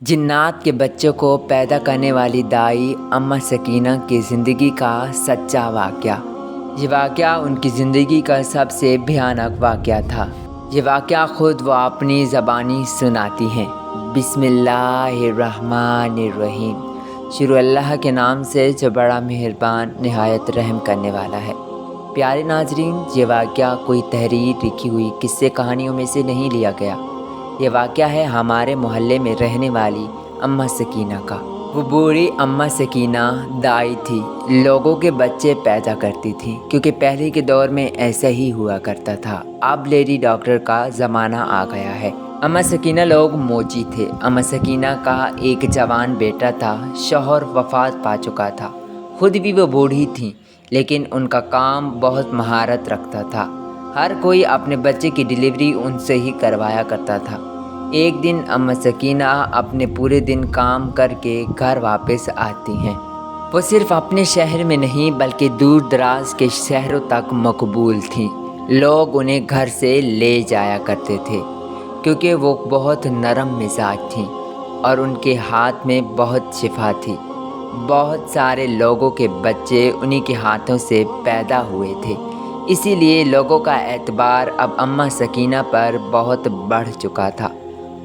जिन्नात के बच्चों को पैदा करने वाली दाई अम्मा सकीना की ज़िंदगी का सच्चा वाक़या। ये वाक़या उनकी ज़िंदगी का सबसे भयानक वाक़या था। ये वाक़या ख़ुद वो अपनी ज़बानी सुनाती हैं। बिस्मिल्लाहिर्रहमानिर्रहीम। शुरू अल्लाह के नाम से जो बड़ा मेहरबान नहायत रहम करने वाला है। प्यारे नाज़रीन, ये वाक़या कोई तहरीर लिखी हुई किस्से कहानियों में से नहीं लिया गया। ये वाक़या है हमारे मोहल्ले में रहने वाली अम्मा सकीना का। वो बूढ़ी अम्मा सकीना दाई थी, लोगों के बच्चे पैदा करती थी, क्योंकि पहले के दौर में ऐसा ही हुआ करता था। अब लेडी डॉक्टर का ज़माना आ गया है। अम्मा सकीना लोग मौजी थे। अम्मा सकीना का एक जवान बेटा था, शौहर वफ़ात पा चुका था। खुद भी वो बूढ़ी थी, लेकिन उनका काम बहुत महारत रखता था। हर कोई अपने बच्चे की डिलीवरी उनसे ही करवाया करता था। एक दिन अम्मा सकीना अपने पूरे दिन काम करके घर वापस आती हैं। वो सिर्फ अपने शहर में नहीं बल्कि दूर दराज के शहरों तक मकबूल थीं। लोग उन्हें घर से ले जाया करते थे, क्योंकि वो बहुत नरम मिजाज थीं और उनके हाथ में बहुत शिफा थी। बहुत सारे लोगों के बच्चे उन्हीं के हाथों से पैदा हुए थे, इसीलिए लोगों का एतबार अब अम्मा सकीना पर बहुत बढ़ चुका था।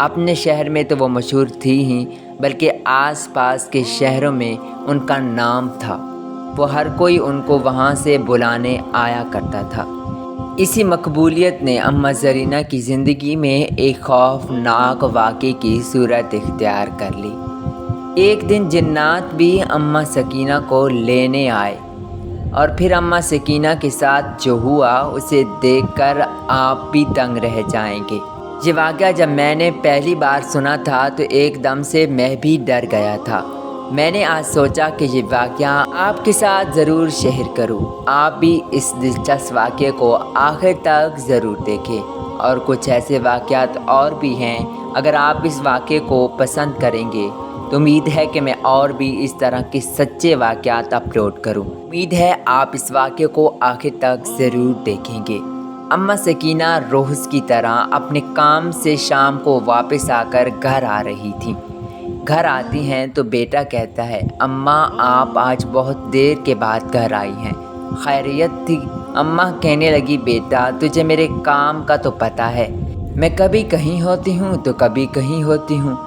अपने शहर में तो वो मशहूर थी ही, बल्कि आस-पास के शहरों में उनका नाम था। वो हर कोई उनको वहाँ से बुलाने आया करता था। इसी मकबूलियत ने अम्मा ज़रीना की ज़िंदगी में एक खौफनाक वाक़े की सूरत इख्तियार कर ली। एक दिन जिन्नात भी अम्मा सकीना को लेने आए और फिर अम्मा सकीना के साथ जो हुआ उसे देखकर आप भी दंग रह जाएंगे। ये वाक़या जब मैंने पहली बार सुना था तो एकदम से मैं भी डर गया था। मैंने आज सोचा कि ये वाक़या आपके साथ ज़रूर शेयर करूँ। आप भी इस दिलचस्प वाक़े को आखिर तक ज़रूर देखें। और कुछ ऐसे वाक़यात और भी हैं। अगर आप इस वाक़े को पसंद करेंगे तो उम्मीद है कि मैं और भी इस तरह के सच्चे वाक़यात अपलोड करूँ। उम्मीद है आप इस वाक़े को आखिर तक ज़रूर देखेंगे। अम्मा सकीना रोज़ की तरह अपने काम से शाम को वापस आकर घर आ रही थी। घर आती हैं तो बेटा कहता है, अम्मा आप आज बहुत देर के बाद घर आई हैं, खैरियत थी? अम्मा कहने लगी, बेटा तुझे मेरे काम का तो पता है, मैं कभी कहीं होती हूँ तो कभी कहीं होती हूँ।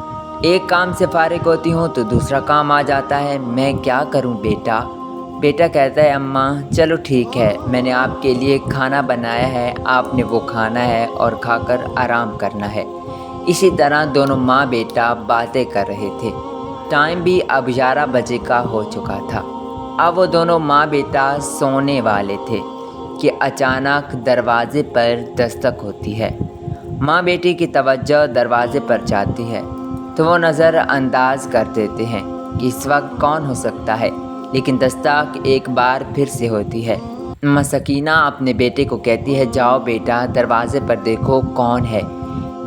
एक काम से फारिग होती हूँ तो दूसरा काम आ जाता है, मैं क्या करूँ बेटा? बेटा कहता है, अम्मा चलो ठीक है, मैंने आपके लिए खाना बनाया है, आपने वो खाना है और खाकर आराम करना है। इसी तरह दोनों माँ बेटा बातें कर रहे थे। टाइम भी अब 11 बजे का हो चुका था। अब वो दोनों माँ बेटा सोने वाले थे कि अचानक दरवाज़े पर दस्तक होती है। माँ बेटी की तवज्जो दरवाज़े पर जाती है तो वो नज़रअंदाज कर देते हैं कि इस वक्त कौन हो सकता है, लेकिन दस्तक एक बार फिर से होती है। अम्मा सकीना अपने बेटे को कहती है, जाओ बेटा दरवाज़े पर देखो कौन है।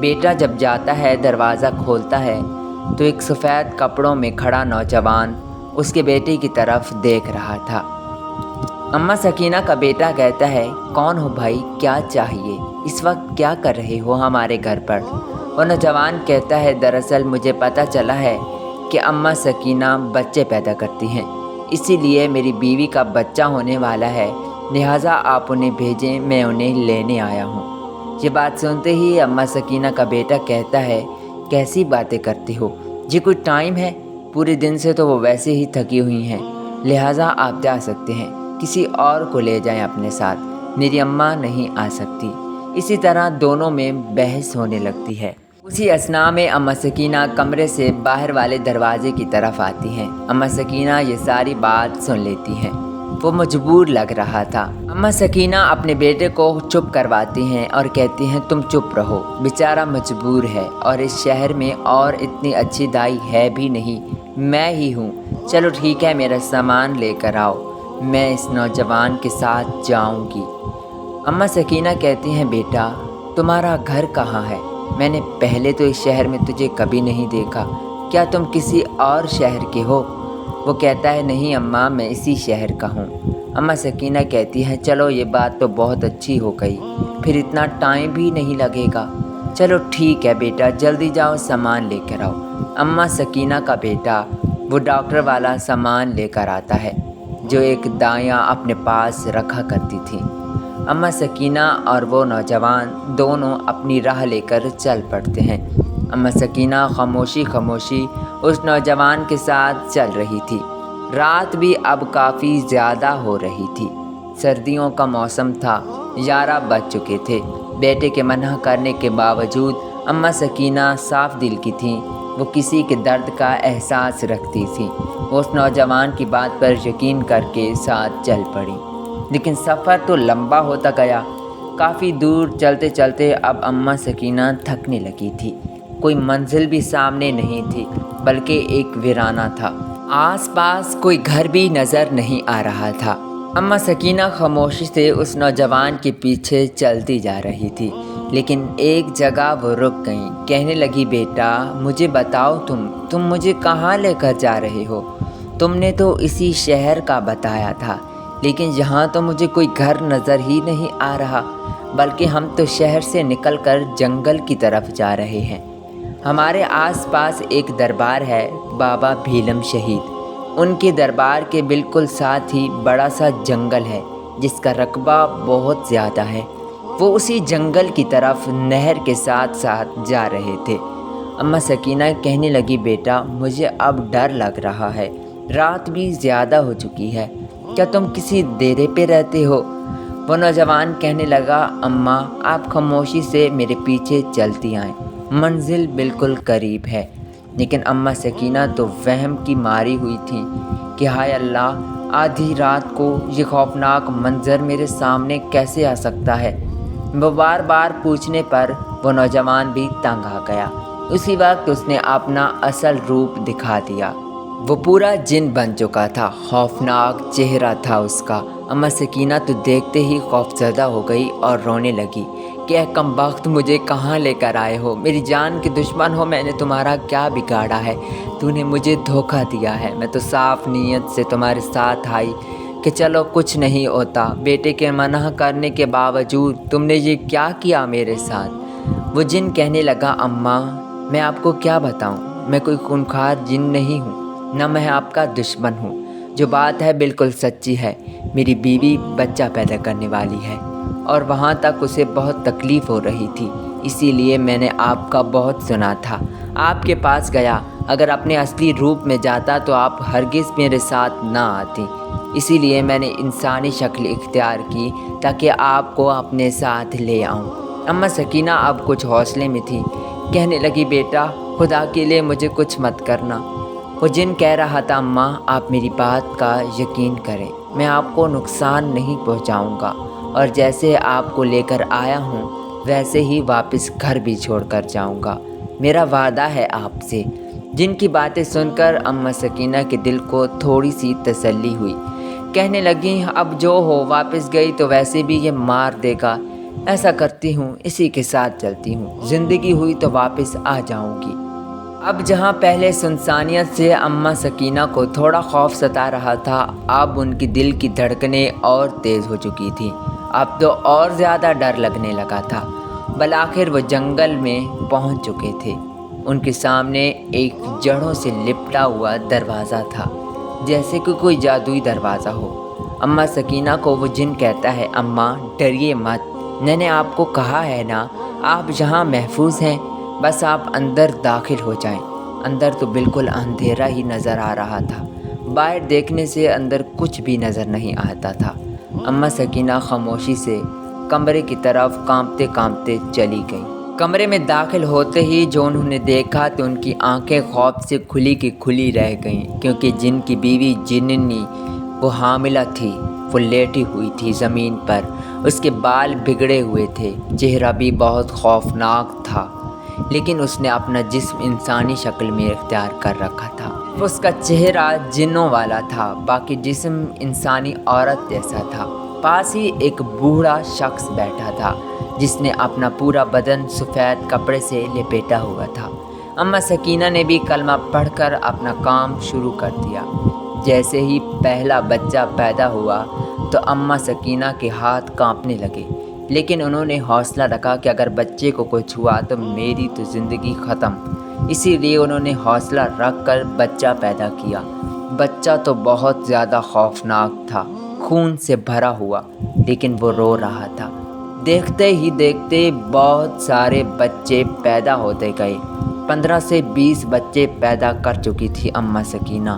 बेटा जब जाता है दरवाज़ा खोलता है तो एक सफ़ेद कपड़ों में खड़ा नौजवान उसके बेटे की तरफ देख रहा था। अम्मा सकीना का बेटा कहता है, कौन हो भाई, क्या चाहिए, इस वक्त क्या कर रहे हो हमारे घर पर? वो नौजवान कहता है, दरअसल मुझे पता चला है कि अम्मा सकीना बच्चे पैदा करती हैं, इसीलिए मेरी बीवी का बच्चा होने वाला है, लिहाजा आप उन्हें भेजें, मैं उन्हें लेने आया हूँ। ये बात सुनते ही अम्मा सकीना का बेटा कहता है, कैसी बातें करती हो, ये कोई टाइम है? पूरे दिन से तो वो वैसे ही थकी हुई हैं, लिहाजा आप जा सकते हैं, किसी और को ले जाएं अपने साथ, मेरी अम्मा नहीं आ सकती। इसी तरह दोनों में बहस होने लगती है। उसी असना में अम्मा सकीना कमरे से बाहर वाले दरवाजे की तरफ आती हैं। अम्मा सकीना ये सारी बात सुन लेती हैं। वो मजबूर लग रहा था। अम्मा सकीना अपने बेटे को चुप करवाती हैं और कहती हैं, तुम चुप रहो, बेचारा मजबूर है और इस शहर में और इतनी अच्छी दाई है भी नहीं, मैं ही हूँ। चलो ठीक है, मेरा सामान लेकर आओ, मैं इस नौजवान के साथ जाऊँगी। अम्मा सकीना कहती हैं, बेटा तुम्हारा घर कहाँ है? मैंने पहले तो इस शहर में तुझे कभी नहीं देखा, क्या तुम किसी और शहर के हो? वो कहता है, नहीं अम्मा, मैं इसी शहर का हूँ। अम्मा सकीना कहती है, चलो ये बात तो बहुत अच्छी हो गई, फिर इतना टाइम भी नहीं लगेगा। चलो ठीक है बेटा, जल्दी जाओ, सामान लेकर आओ। अम्मा सकीना का बेटा वो डॉक्टर वाला सामान लेकर आता है जो एक दाइयाँ अपने पास रखा करती थी। अम्मा सकीना और वो नौजवान दोनों अपनी राह लेकर चल पड़ते हैं। अम्मा सकीना खामोशी खामोशी उस नौजवान के साथ चल रही थी। रात भी अब काफ़ी ज़्यादा हो रही थी। सर्दियों का मौसम था, 11 बज चुके थे। बेटे के मना करने के बावजूद अम्मा सकीना साफ दिल की थी। वो किसी के दर्द का एहसास रखती थी। वो उस नौजवान की बात पर यकीन करके साथ चल पड़ी। लेकिन सफ़र तो लंबा होता गया। काफ़ी दूर चलते चलते अब अम्मा सकीना थकने लगी थी। कोई मंजिल भी सामने नहीं थी, बल्कि एक वीराना था। आसपास कोई घर भी नज़र नहीं आ रहा था। अम्मा सकीना खामोशी से उस नौजवान के पीछे चलती जा रही थी, लेकिन एक जगह वो रुक गई। कहने लगी, बेटा मुझे बताओ, तुम मुझे कहाँ लेकर जा रहे हो? तुमने तो इसी शहर का बताया था, लेकिन यहाँ तो मुझे कोई घर नज़र ही नहीं आ रहा, बल्कि हम तो शहर से निकलकर जंगल की तरफ जा रहे हैं। हमारे आसपास एक दरबार है, बाबा भीलम शहीद। उनके दरबार के बिल्कुल साथ ही बड़ा सा जंगल है जिसका रकबा बहुत ज़्यादा है। वो उसी जंगल की तरफ नहर के साथ साथ जा रहे थे। अम्मा सकीना कहने लगी, बेटा मुझे अब डर लग रहा है, रात भी ज़्यादा हो चुकी है। क्या तुम किसी डेरे पे रहते हो? वो नौजवान कहने लगा, अम्मा आप खामोशी से मेरे पीछे चलती आएँ, मंजिल बिल्कुल करीब है। लेकिन अम्मा सकीना तो वहम की मारी हुई थी कि हाय अल्लाह, आधी रात को ये खौफनाक मंजर मेरे सामने कैसे आ सकता है। वो बार बार पूछने पर वो नौजवान भी तंग आ गया। उसी वक्त उसने अपना असल रूप दिखा दिया। वो पूरा जिन बन चुका था, खौफनाक चेहरा था उसका। अम्मा सकीना तो देखते ही खौफजदा हो गई और रोने लगी कि कमबख्त मुझे कहाँ लेकर आए हो? मेरी जान के दुश्मन हो, मैंने तुम्हारा क्या बिगाड़ा है? तूने मुझे धोखा दिया है। मैं तो साफ नीयत से तुम्हारे साथ आई कि चलो कुछ नहीं होता। बेटे के मना करने के बावजूद तुमने ये क्या किया मेरे साथ? वो जिन कहने लगा, अम्मा मैं आपको क्या बताऊं, मैं कोई खूंखार जिन नहीं हूँ, न मैं आपका दुश्मन हूँ। जो बात है बिल्कुल सच्ची है। मेरी बीवी बच्चा पैदा करने वाली है और वहाँ तक उसे बहुत तकलीफ़ हो रही थी, इसीलिए मैंने आपका बहुत सुना था, आपके पास गया। अगर अपने असली रूप में जाता तो आप हरगिज़ मेरे साथ ना आती, इसीलिए मैंने इंसानी शक्ल इख्तियार की ताकि आपको अपने साथ ले आऊं। अम्मा सकीना अब कुछ हौसले में थी। कहने लगी, बेटा खुदा के लिए मुझे कुछ मत करना। वो जिन कह रहा था, अम्मा आप मेरी बात का यकीन करें, मैं आपको नुकसान नहीं पहुंचाऊंगा और जैसे आपको लेकर आया हूं वैसे ही वापस घर भी छोड़कर जाऊंगा। मेरा वादा है आपसे। जिनकी बातें सुनकर अम्मा सकीना के दिल को थोड़ी सी तसल्ली हुई। कहने लगी, अब जो हो, वापस गई तो वैसे भी ये मार देगा। ऐसा करती हूँ, इसी के साथ चलती हूँ, ज़िंदगी हुई तो वापस आ जाऊँगी। अब जहाँ पहले सुनसानियत से अम्मा सकीना को थोड़ा खौफ सता रहा था, अब उनकी दिल की धड़कनें और तेज़ हो चुकी थी। अब तो और ज़्यादा डर लगने लगा था। बल आखिर वो जंगल में पहुँच चुके थे। उनके सामने एक जड़ों से लिपटा हुआ दरवाज़ा था, जैसे कि कोई जादुई दरवाज़ा हो। अम्मा सकीना को वो जिन कहता है, अम्मा डरिए मत, मैंने आपको कहा है ना, आप यहाँ महफूज हैं, बस आप अंदर दाखिल हो जाएं। अंदर तो बिल्कुल अंधेरा ही नज़र आ रहा था। बाहर देखने से अंदर कुछ भी नज़र नहीं आता था। अम्मा सकीना खामोशी से कमरे की तरफ कांपते कांपते चली गई। कमरे में दाखिल होते ही जो उन्होंने देखा तो उनकी आंखें खौफ से खुली की खुली रह गईं, क्योंकि जिनकी बीवी जिन्नी वो हामिला थी। वो लेटी हुई थी ज़मीन पर, उसके बाल बिगड़े हुए थे, चेहरा भी बहुत खौफनाक था, लेकिन उसने अपना जिस्म इंसानी शक्ल में इख्तियार कर रखा था। उसका चेहरा जिन्नों वाला था, बाकी जिस्म इंसानी औरत जैसा था। पास ही एक बूढ़ा शख्स बैठा था जिसने अपना पूरा बदन सफ़ेद कपड़े से लपेटा हुआ था। अम्मा सकीना ने भी कलमा पढ़कर अपना काम शुरू कर दिया। जैसे ही पहला बच्चा पैदा हुआ तो अम्मा सकीना के हाथ कांपने लगे, लेकिन उन्होंने हौसला रखा कि अगर बच्चे को कुछ हुआ तो मेरी तो ज़िंदगी ख़त्म, اسی لیے انہوں نے حوصلہ رکھ کر بچہ پیدا کیا۔ بچہ تو بہت زیادہ خوفناک تھا، خون سے بھرا ہوا، لیکن وہ رو رہا تھا۔ دیکھتے ہی دیکھتے بہت سارے بچے پیدا ہوتے گئے۔ 15 سے 20 بچے پیدا کر چکی تھی اماں سکینہ۔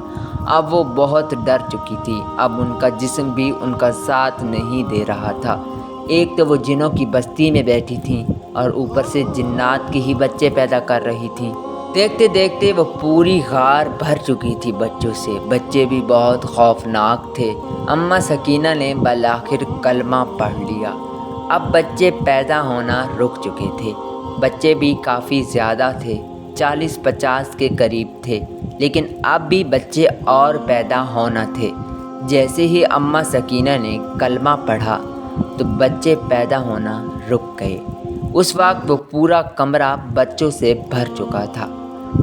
اب وہ بہت ڈر چکی تھی۔ اب ان کا جسم بھی ان کا ساتھ نہیں دے رہا تھا۔ ایک تو وہ جنوں کی بستی میں بیٹھی تھیں اور اوپر سے جنات کے ہی بچے پیدا کر رہی تھیں۔ دیکھتے دیکھتے وہ پوری غار بھر چکی تھی بچوں سے۔ بچے بھی بہت خوفناک تھے۔ اماں سکینہ نے بالآخر کلمہ پڑھ لیا۔ اب بچے پیدا ہونا رک چکے تھے۔ بچے بھی کافی زیادہ تھے، 40-50 کے قریب تھے، لیکن اب بھی بچے اور پیدا ہونا تھے۔ جیسے ہی اماں سکینہ نے کلمہ پڑھا تو بچے پیدا ہونا رک گئے۔ اس وقت وہ پورا کمرہ بچوں سے بھر چکا تھا۔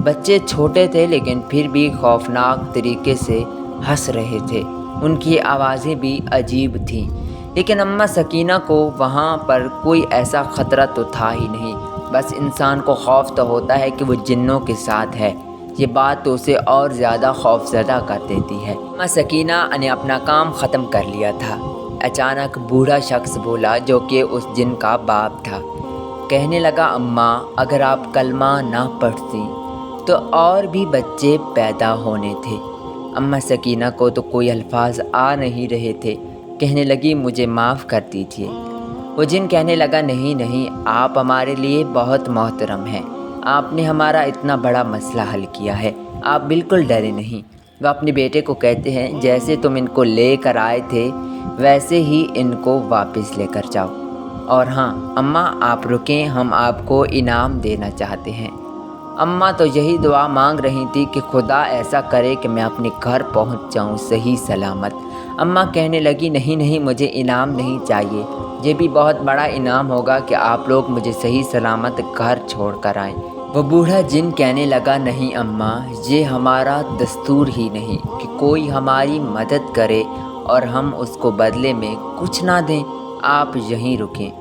بچے چھوٹے تھے لیکن پھر بھی خوفناک طریقے سے ہنس رہے تھے۔ ان کی آوازیں بھی عجیب تھیں، لیکن اماں سکینہ کو وہاں پر کوئی ایسا خطرہ تو تھا ہی نہیں۔ بس انسان کو خوف تو ہوتا ہے کہ وہ جنوں کے ساتھ ہے۔ یہ بات تو اسے اور زیادہ خوف زدہ کر دیتی ہے۔ اماں سکینہ نے اپنا کام ختم کر لیا تھا۔ اچانک بوڑھا شخص بولا جو کہ اس جن کا باپ تھا۔ کہنے لگا، اماں اگر آپ کلمہ نہ پڑھتی تو اور بھی بچے پیدا ہونے تھے۔ اماں سکینہ کو تو کوئی الفاظ آ نہیں رہے تھے۔ کہنے لگی، مجھے معاف کر دیجیے۔ وہ جن کہنے لگا، نہیں نہیں، آپ ہمارے لیے بہت محترم ہیں۔ آپ نے ہمارا اتنا بڑا مسئلہ حل کیا ہے، آپ بالکل ڈرے نہیں۔ وہ اپنے بیٹے کو کہتے ہیں، جیسے تم ان کو لے کر آئے تھے ویسے ہی ان کو واپس لے کر جاؤ۔ اور ہاں اماں آپ رکیں، ہم آپ کو انعام دینا چاہتے ہیں۔ اماں تو یہی دعا مانگ رہی تھی کہ خدا ایسا کرے کہ میں اپنے گھر پہنچ جاؤں صحیح سلامت۔ اماں کہنے لگی، نہیں نہیں، مجھے انعام نہیں چاہیے۔ یہ بھی بہت بڑا انعام ہوگا کہ آپ لوگ مجھے صحیح سلامت گھر چھوڑ کر آئیں۔ وہ بوڑھا جن کہنے لگا، نہیں اماں، یہ ہمارا دستور ہی نہیں کہ کوئی ہماری مدد کرے اور ہم اس کو بدلے میں کچھ نہ دیں، آپ یہیں رکیں۔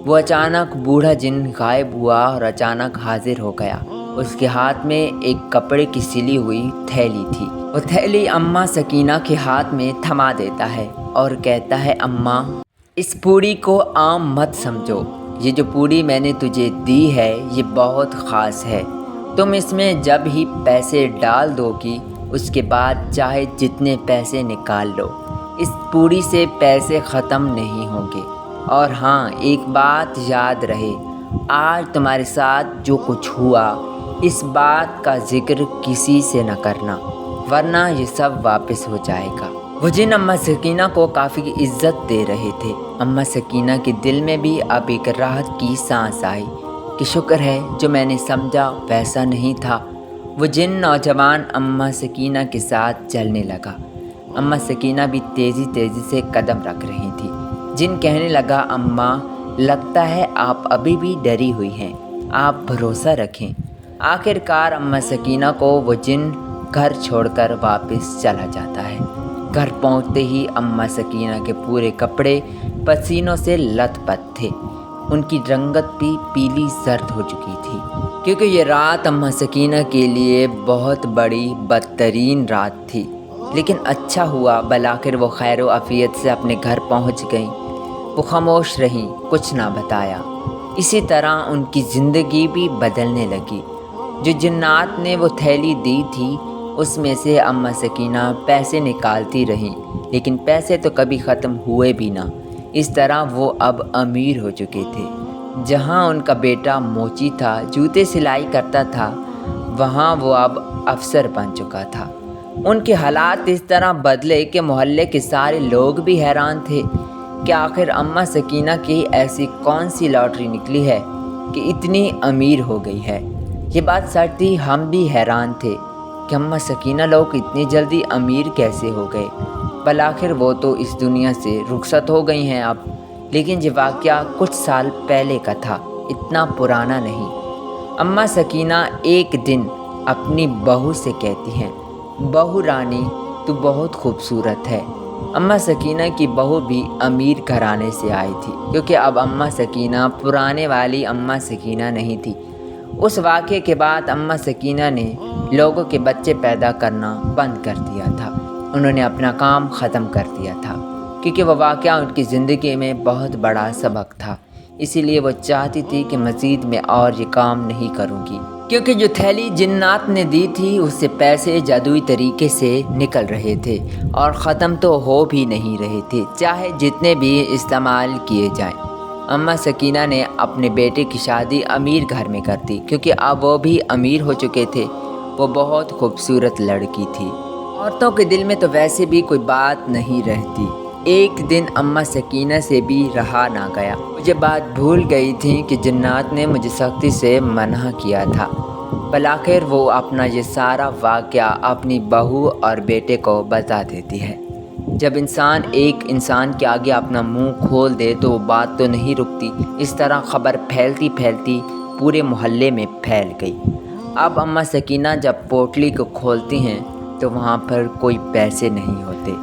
وہ اچانک بوڑھا جن غائب ہوا اور اچانک حاضر ہو گیا۔ اس کے ہاتھ میں ایک کپڑے کی سلی ہوئی تھیلی تھی۔ وہ تھیلی اماں سکینہ کے ہاتھ میں تھما دیتا ہے اور کہتا ہے، اماں اس پوڑی کو عام مت سمجھو۔ یہ جو پوڑی میں نے تجھے دی ہے یہ بہت خاص ہے۔ تم اس میں جب ہی پیسے ڈال دو گی اس کے بعد چاہے جتنے پیسے نکال لو، اس پوڑی سے پیسے ختم نہیں ہوں گے۔ اور ہاں ایک بات یاد رہے، آج تمہارے ساتھ جو کچھ ہوا اس بات کا ذکر کسی سے نہ کرنا، ورنہ یہ سب واپس ہو جائے گا۔ وہ جن اماں سکینہ کو کافی عزت دے رہے تھے۔ اماں سکینہ کے دل میں بھی اب ایک راحت کی سانس آئی کہ شکر ہے جو میں نے سمجھا ویسا نہیں تھا۔ وہ جن نوجوان اماں سکینہ کے ساتھ چلنے لگا۔ اماں سکینہ بھی تیزی تیزی سے قدم رکھ رہی تھی۔ جن کہنے لگا، اماں لگتا ہے آپ ابھی بھی ڈری ہوئی ہیں، آپ بھروسہ رکھیں۔ آخر کار اماں سکینہ کو وہ جن گھر چھوڑ کر واپس چلا جاتا ہے۔ گھر پہنچتے ہی اماں سکینہ کے پورے کپڑے پسینوں سے لت پت تھے۔ ان کی رنگت بھی پیلی زرد ہو چکی تھی، کیونکہ یہ رات اماں سکینہ کے لیے بہت بڑی بدترین رات تھی۔ لیکن اچھا ہوا، بالآخر وہ خیر و عافیت سے اپنے گھر پہنچ گئیں۔ وہ خاموش رہیں، کچھ نہ بتایا۔ اسی طرح ان کی زندگی بھی بدلنے لگی۔ جو جنات نے وہ تھیلی دی تھی اس میں سے اماں سکینہ پیسے نکالتی رہیں، لیکن پیسے تو کبھی ختم ہوئے بھی نہ۔ اس طرح وہ اب امیر ہو چکے تھے۔ جہاں ان کا بیٹا موچی تھا، جوتے سلائی کرتا تھا، وہاں وہ اب افسر بن چکا تھا۔ ان کے حالات اس طرح بدلے کہ محلے کے سارے لوگ بھی حیران تھے کہ آخر اماں سکینہ کی ایسی کون سی لاٹری نکلی ہے کہ اتنی امیر ہو گئی ہے۔ یہ بات سچ تھی، ہم بھی حیران تھے کہ اماں سکینہ لوگ اتنی جلدی امیر کیسے ہو گئے۔ بالآخر وہ تو اس دنیا سے رخصت ہو گئی ہیں اب، لیکن یہ واقعہ کچھ سال پہلے کا تھا، اتنا پرانا نہیں۔ اماں سکینہ ایک دن اپنی بہو سے کہتی ہیں، بہو رانی تو بہت خوبصورت ہے۔ اماں سکینہ کی بہو بھی امیر گھرانے سے آئی تھی، کیونکہ اب اماں سکینہ پرانے والی اماں سکینہ نہیں تھی۔ اس واقعے کے بعد اماں سکینہ نے لوگوں کے بچے پیدا کرنا بند کر دیا تھا۔ انہوں نے اپنا کام ختم کر دیا تھا کیونکہ وہ واقعہ ان کی زندگی میں بہت بڑا سبق تھا۔ اسی لیے وہ چاہتی تھی کہ مزید میں اور یہ کام نہیں کروں گی، کیونکہ جو تھیلی جنات نے دی تھی اس سے پیسے جادوئی طریقے سے نکل رہے تھے اور ختم تو ہو بھی نہیں رہے تھے، چاہے جتنے بھی استعمال کیے جائیں۔ اماں سکینہ نے اپنے بیٹے کی شادی امیر گھر میں کر دی، کیونکہ اب وہ بھی امیر ہو چکے تھے۔ وہ بہت خوبصورت لڑکی تھی۔ عورتوں کے دل میں تو ویسے بھی کوئی بات نہیں رہتی۔ ایک دن اماں سکینہ سے بھی رہا نہ گیا۔ مجھے بات بھول گئی تھی کہ جنات نے مجھے سختی سے منع کیا تھا۔ بالآخر وہ اپنا یہ سارا واقعہ اپنی بہو اور بیٹے کو بتا دیتی ہے۔ جب انسان ایک انسان کے آگے اپنا منہ کھول دے تو وہ بات تو نہیں رکتی۔ اس طرح خبر پھیلتی پھیلتی پورے محلے میں پھیل گئی۔ اب اماں سکینہ جب پوٹلی کو کھولتی ہیں تو وہاں پر کوئی پیسے نہیں ہوتے۔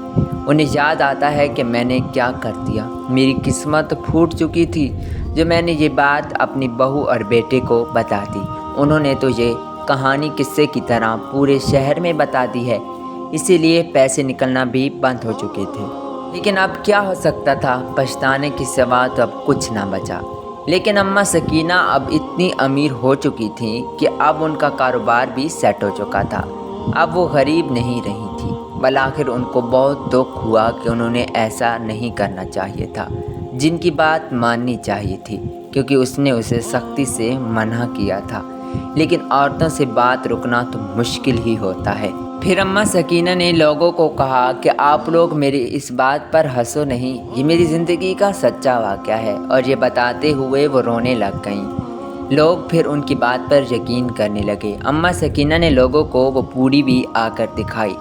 انہیں یاد آتا ہے کہ میں نے کیا کر دیا، میری قسمت پھوٹ چکی تھی جو میں نے یہ بات اپنی بہو اور بیٹے کو بتا دی۔ انہوں نے تو یہ کہانی قصے کی طرح پورے شہر میں بتا دی ہے، اسی لیے پیسے نکلنا بھی بند ہو چکے تھے۔ لیکن اب کیا ہو سکتا تھا، پچھتانے کے سوا تو اب کچھ نہ بچا۔ لیکن اماں سکینہ اب اتنی امیر ہو چکی تھیں کہ اب ان کا کاروبار بھی سیٹ ہو چکا تھا۔ اب وہ غریب نہیں رہی تھی۔ بالآخر ان کو بہت دکھ ہوا کہ انہوں نے ایسا نہیں کرنا چاہیے تھا، جن کی بات ماننی چاہیے تھی، کیونکہ اس نے اسے سختی سے منع کیا تھا۔ لیکن عورتوں سے بات رکنا تو مشکل ہی ہوتا ہے۔ پھر اماں سکینہ نے لوگوں کو کہا کہ آپ لوگ میری اس بات پر ہنسو نہیں، یہ میری زندگی کا سچا واقعہ ہے، اور یہ بتاتے ہوئے وہ رونے لگ گئیں۔ لوگ پھر ان کی بات پر یقین کرنے لگے۔ اماں سکینہ نے لوگوں کو وہ پوری بھی آ کر دکھائی۔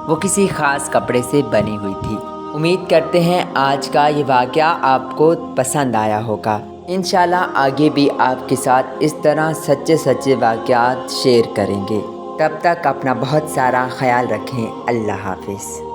وہ کسی خاص کپڑے سے بنی ہوئی تھی۔ امید کرتے ہیں آج کا یہ واقعہ آپ کو پسند آیا ہوگا۔ انشاءاللہ آگے بھی آپ کے ساتھ اس طرح سچے واقعات شیئر کریں گے۔ تب تک اپنا بہت سارا خیال رکھیں۔ اللہ حافظ۔